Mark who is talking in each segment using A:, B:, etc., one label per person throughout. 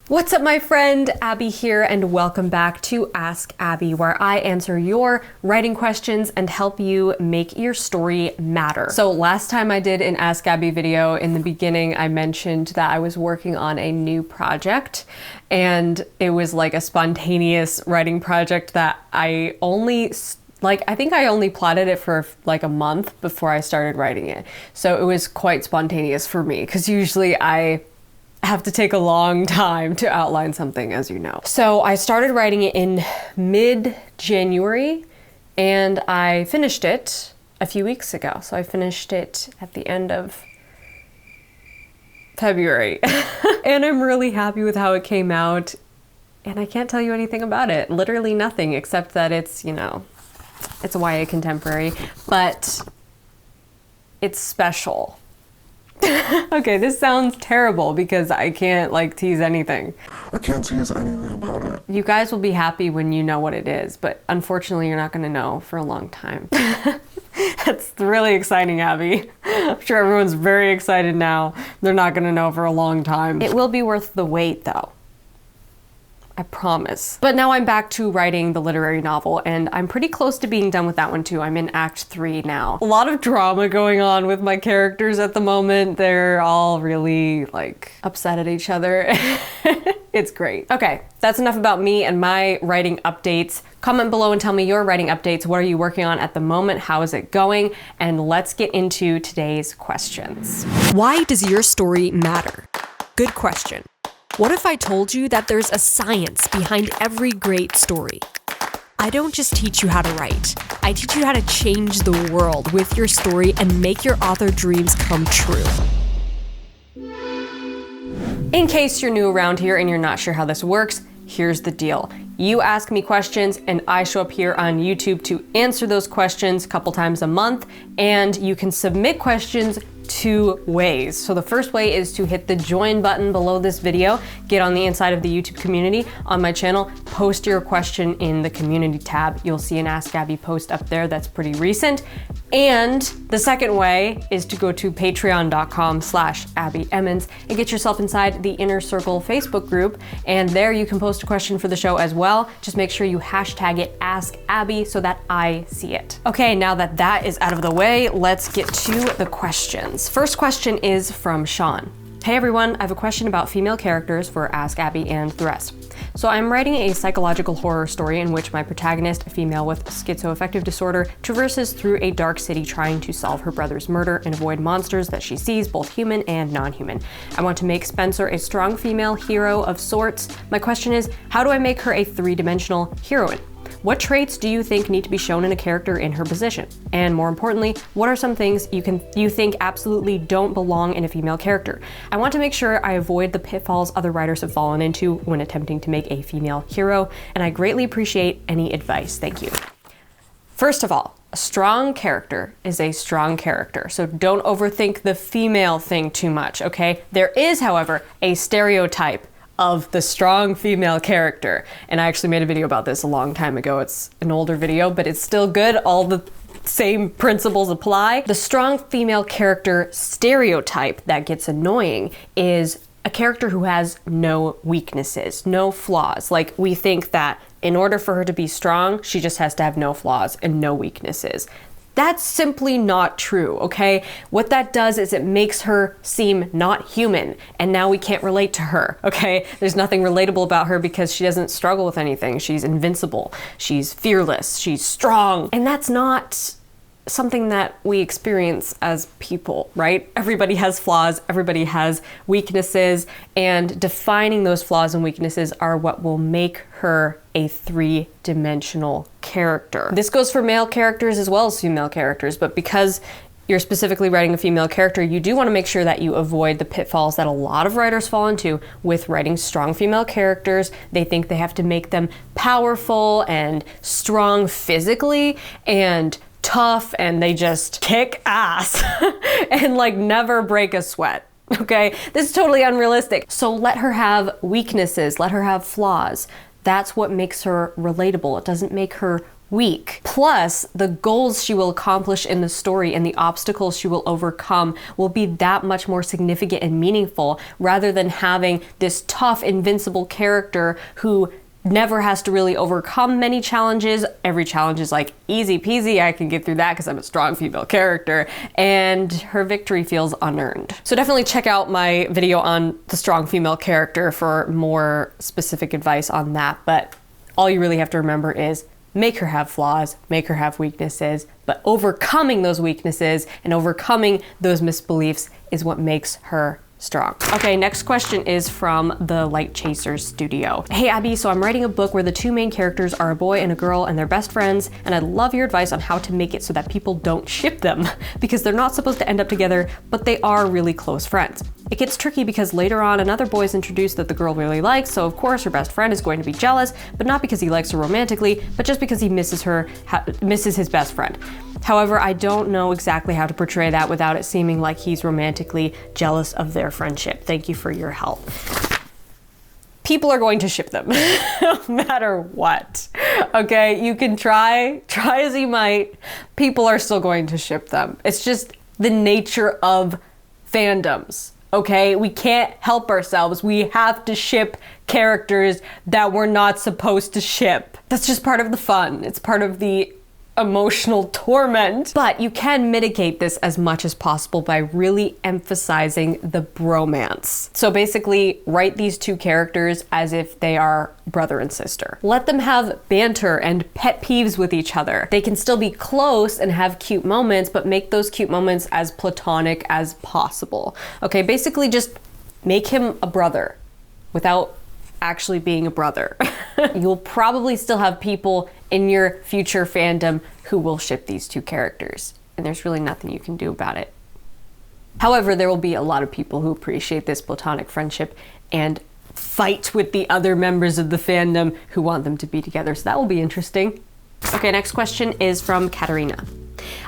A: What's up, my friend? Abby here, and welcome back to Ask Abby, where I answer your writing questions and help you make your story matter. So last time I did an Ask Abby video, in the beginning I mentioned that I was working on a new project, and it was like a spontaneous writing project that I think I only plotted it for like a month before I started writing it. So it was quite spontaneous for me, because usually I have to take a long time to outline something, as you know. So I started writing it in mid-January, and I finished it a few weeks ago. So I finished it at the end of February. And I'm really happy with how it came out. And I can't tell you anything about it. Literally nothing, except that it's, you know, it's a YA contemporary, but it's special. Okay, this sounds terrible because I can't like tease anything.
B: I can't tease anything about it.
A: You guys will be happy when you know what it is, but unfortunately you're not gonna know for a long time. That's really exciting, Abby. I'm sure everyone's very excited now. They're not gonna know for a long time. It will be worth the wait though. I promise. But now I'm back to writing the literary novel, and I'm pretty close to being done with that one too. I'm in Act 3 now. A lot of drama going on with my characters at the moment. They're all really like upset at each other. It's great. Okay, that's enough about me and my writing updates. Comment below and tell me your writing updates. What are you working on at the moment? How is it going? And let's get into today's questions. Why does your story matter? Good question. What if I told you that there's a science behind every great story? I don't just teach you how to write. I teach you how to change the world with your story and make your author dreams come true. In case you're new around here and you're not sure how this works, here's the deal. You ask me questions and I show up here on YouTube to answer those questions a couple times a month, and you can submit questions two ways. So the first way is to hit the join button below this video, get on the inside of the YouTube community on my channel, post your question in the community tab. You'll see an Ask Abby post up there that's pretty recent. And the second way is to go to patreon.com/AbbieEmmons and get yourself inside the Inner Circle Facebook group. And there you can post a question for the show as well. Just make sure you hashtag it Ask Abby so that I see it. Okay, now that that is out of the way, let's get to the questions. First question is from Sean. Hey everyone, I have a question about female characters for Ask Abby and the rest. So I'm writing a psychological horror story in which my protagonist, a female with schizoaffective disorder, traverses through a dark city trying to solve her brother's murder and avoid monsters that she sees, both human and non-human. I want to make Spencer a strong female hero of sorts. My question is, how do I make her a three-dimensional heroine? What traits do you think need to be shown in a character in her position? And more importantly, what are some things you think absolutely don't belong in a female character? I want to make sure I avoid the pitfalls other writers have fallen into when attempting to make a female hero, and I greatly appreciate any advice. Thank you. First of all, a strong character is a strong character, so don't overthink the female thing too much, okay? There is, however, a stereotype of the strong female character. And I actually made a video about this a long time ago. It's an older video, but it's still good. All the same principles apply. The strong female character stereotype that gets annoying is a character who has no weaknesses, no flaws. Like, we think that in order for her to be strong, she just has to have no flaws and no weaknesses. That's simply not true, okay? What that does is it makes her seem not human, and now we can't relate to her, okay? There's nothing relatable about her because she doesn't struggle with anything. She's invincible, she's fearless, she's strong, and that's not something that we experience as people, right? Everybody has flaws, everybody has weaknesses, and defining those flaws and weaknesses are what will make her a three-dimensional character. This goes for male characters as well as female characters, but because you're specifically writing a female character, you do want to make sure that you avoid the pitfalls that a lot of writers fall into with writing strong female characters. They think they have to make them powerful and strong physically and tough, and they just kick ass and like never break a sweat. Okay, this is totally unrealistic. So let her have weaknesses, let her have flaws. That's what makes her relatable. It doesn't make her weak. Plus, the goals she will accomplish in the story and the obstacles she will overcome will be that much more significant and meaningful, rather than having this tough, invincible character who never has to really overcome many challenges. Every challenge is like easy peasy, I can get through that because I'm a strong female character, and her victory feels unearned. So definitely check out my video on the strong female character for more specific advice on that, but all you really have to remember is make her have flaws, make her have weaknesses, but overcoming those weaknesses and overcoming those misbeliefs is what makes her strong. Okay, next question is from the Light Chasers Studio. Hey Abby, so I'm writing a book where the two main characters are a boy and a girl and they're best friends, and I'd love your advice on how to make it so that people don't ship them, because they're not supposed to end up together, but they are really close friends. It gets tricky because later on another boy is introduced that the girl really likes, so of course her best friend is going to be jealous, but not because he likes her romantically, but just because he misses his best friend. However, I don't know exactly how to portray that without it seeming like he's romantically jealous of their friendship. Thank you for your help. People are going to ship them, no matter what. Okay, you can try as you might, people are still going to ship them. It's just the nature of fandoms. Okay, we can't help ourselves. We have to ship characters that we're not supposed to ship. That's just part of the fun. It's part of the emotional torment. But you can mitigate this as much as possible by really emphasizing the bromance. So basically, write these two characters as if they are brother and sister. Let them have banter and pet peeves with each other. They can still be close and have cute moments, but make those cute moments as platonic as possible. Okay, basically just make him a brother without actually being a brother. You'll probably still have people in your future fandom who will ship these two characters, and there's really nothing you can do about it. However, there will be a lot of people who appreciate this platonic friendship and fight with the other members of the fandom who want them to be together, so that will be interesting. Okay, next question is from Katarina.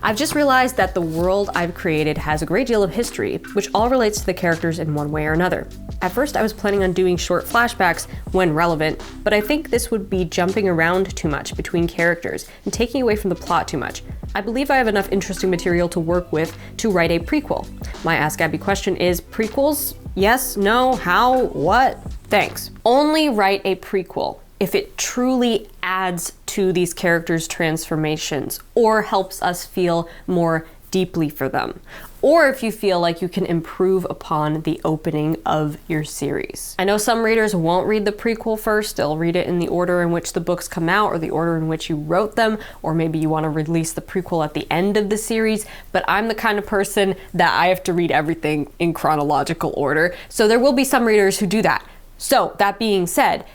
A: I've just realized that the world I've created has a great deal of history, which all relates to the characters in one way or another. At first, I was planning on doing short flashbacks when relevant, but I think this would be jumping around too much between characters and taking away from the plot too much. I believe I have enough interesting material to work with to write a prequel. My Ask Abby question is, prequels? Yes, no, how, what? Thanks. Only write a prequel if it truly adds to these characters' transformations or helps us feel more deeply for them, or if you feel like you can improve upon the opening of your series. I know some readers won't read the prequel first, they'll read it in the order in which the books come out or the order in which you wrote them, or maybe you want to release the prequel at the end of the series, but I'm the kind of person that I have to read everything in chronological order, so there will be some readers who do that. So that being said,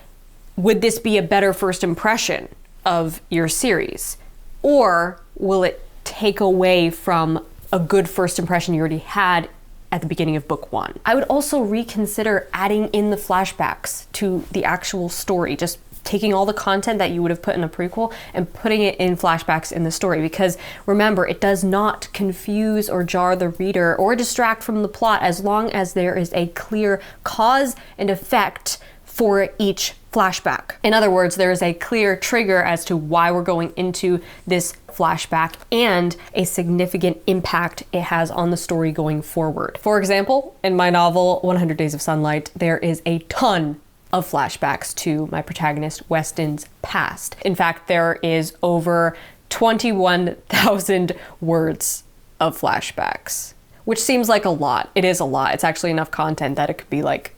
A: would this be a better first impression of your series? Or will it take away from a good first impression you already had at the beginning of book one? I would also reconsider adding in the flashbacks to the actual story, just taking all the content that you would have put in a prequel and putting it in flashbacks in the story, because remember, it does not confuse or jar the reader or distract from the plot as long as there is a clear cause and effect for each flashback. In other words, there is a clear trigger as to why we're going into this flashback and a significant impact it has on the story going forward. For example, in my novel 100 Days of Sunlight, there is a ton of flashbacks to my protagonist Weston's past. In fact, there is over 21,000 words of flashbacks, which seems like a lot. It is a lot. It's actually enough content that it could be like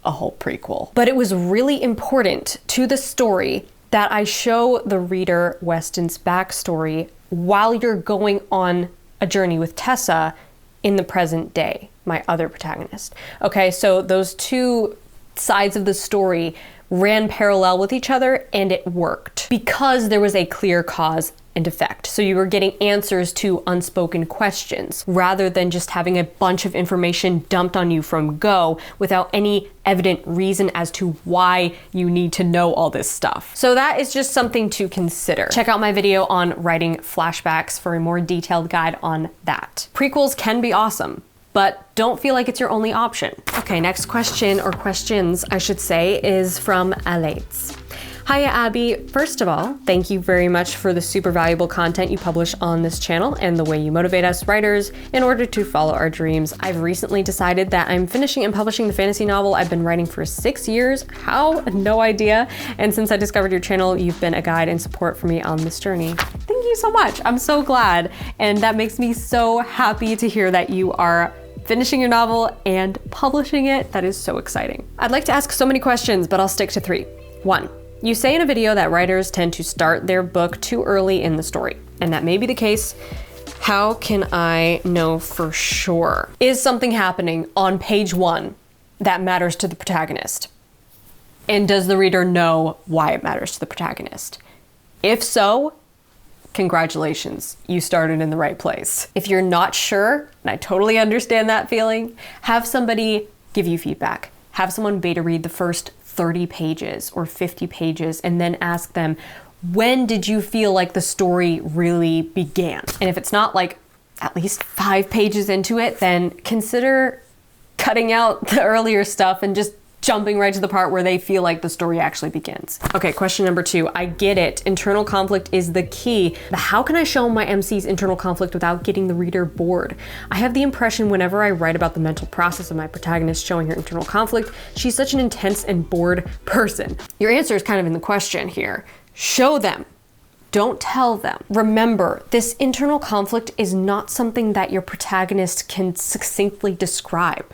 A: a whole prequel. But it was really important to the story that I show the reader Weston's backstory while you're going on a journey with Tessa in the present day, my other protagonist. Okay, so those two sides of the story ran parallel with each other, and it worked because there was a clear cause and effect. So you were getting answers to unspoken questions rather than just having a bunch of information dumped on you from go without any evident reason as to why you need to know all this stuff. So that is just something to consider. Check out my video on writing flashbacks for a more detailed guide on that. Prequels can be awesome, but don't feel like it's your only option. Okay, next question, or questions I should say, is from Alex. Hiya, Abby. First of all, thank you very much for the super valuable content you publish on this channel and the way you motivate us writers in order to follow our dreams. I've recently decided that I'm finishing and publishing the fantasy novel I've been writing for 6 years. How? No idea. And since I discovered your channel, you've been a guide and support for me on this journey. Thank you so much. I'm so glad. And that makes me so happy to hear that you are finishing your novel and publishing it. That is so exciting. I'd like to ask so many questions, but I'll stick to 3. 1. You say in a video that writers tend to start their book too early in the story, and that may be the case. How can I know for sure? Is something happening on page 1 that matters to the protagonist? And does the reader know why it matters to the protagonist? If so, congratulations, you started in the right place. If you're not sure, and I totally understand that feeling, have somebody give you feedback. Have someone beta read the first 30 pages or 50 pages and then ask them, when did you feel like the story really began? And if it's not like at least 5 pages into it, then consider cutting out the earlier stuff and just jumping right to the part where they feel like the story actually begins. Okay, question number 2. I get it. Internal conflict is the key. But how can I show my MC's internal conflict without getting the reader bored? I have the impression whenever I write about the mental process of my protagonist showing her internal conflict, she's such an intense and bored person. Your answer is kind of in the question here. Show them. Don't tell them. Remember, this internal conflict is not something that your protagonist can succinctly describe.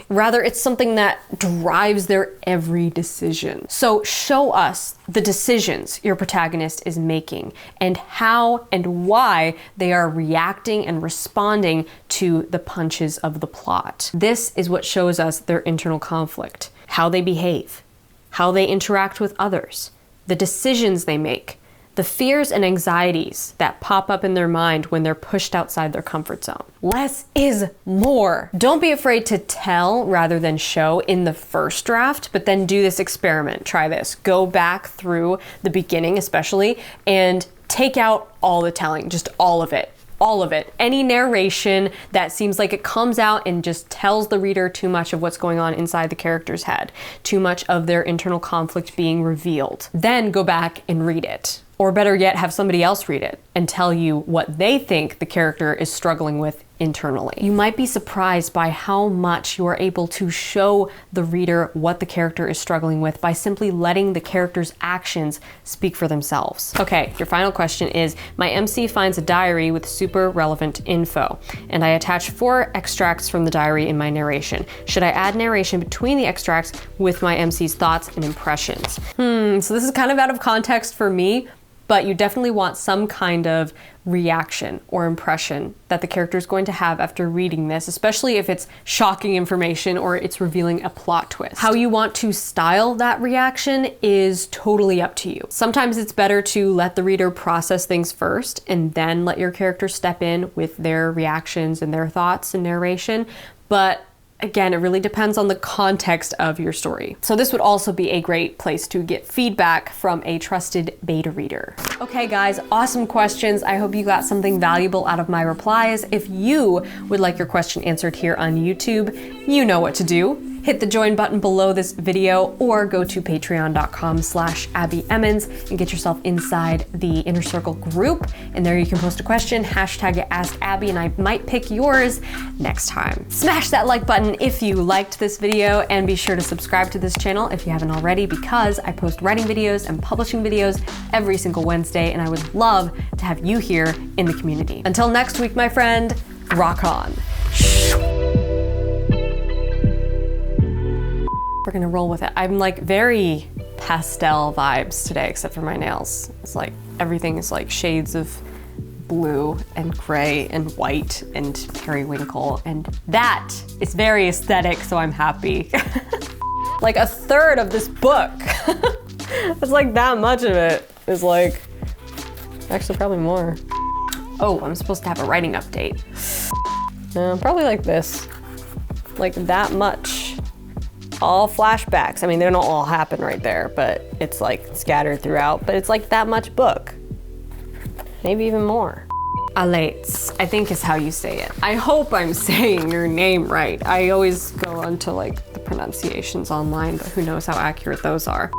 A: Rather, it's something that drives their every decision. So show us the decisions your protagonist is making and how and why they are reacting and responding to the punches of the plot. This is what shows us their internal conflict, how they behave, how they interact with others, the decisions they make, the fears and anxieties that pop up in their mind when they're pushed outside their comfort zone. Less is more. Don't be afraid to tell rather than show in the first draft, but then do this experiment. Try this. Go back through the beginning especially and take out all the telling, just all of it. All of it. Any narration that seems like it comes out and just tells the reader too much of what's going on inside the character's head, too much of their internal conflict being revealed. Then go back and read it. Or better yet, have somebody else read it and tell you what they think the character is struggling with internally. You might be surprised by how much you are able to show the reader what the character is struggling with by simply letting the character's actions speak for themselves. Okay, your final question is, my MC finds a diary with super relevant info, and I attach 4 extracts from the diary in my narration. Should I add narration between the extracts with my MC's thoughts and impressions? So this is kind of out of context for me, but you definitely want some kind of reaction or impression that the character is going to have after reading this, especially if it's shocking information or it's revealing a plot twist. How you want to style that reaction is totally up to you. Sometimes it's better to let the reader process things first and then let your character step in with their reactions and their thoughts and narration, but again, it really depends on the context of your story. So this would also be a great place to get feedback from a trusted beta reader. Okay guys, awesome questions. I hope you got something valuable out of my replies. If you would like your question answered here on YouTube, you know what to do. Hit the join button below this video or go to patreon.com/AbbieEmmons and get yourself inside the Inner Circle group. And there you can post a question, hashtag it AskAbbie, and I might pick yours next time. Smash that like button if you liked this video, and be sure to subscribe to this channel if you haven't already, because I post writing videos and publishing videos every single Wednesday, and I would love to have you here in the community. Until next week, my friend, rock on. We're gonna roll with it. I'm like very pastel vibes today, except for my nails. It's like everything is like shades of blue and gray and white and periwinkle, and that is very aesthetic, so I'm happy. Like a third of this book. It's like that much of it is like, actually probably more. Oh, I'm supposed to have a writing update. Probably like this, like that much. All flashbacks. I mean, they don't all happen right there, but it's like scattered throughout, but it's like that much book. Maybe even more. Alates, I think is how you say it. I hope I'm saying your name right. I always go onto like the pronunciations online, but who knows how accurate those are.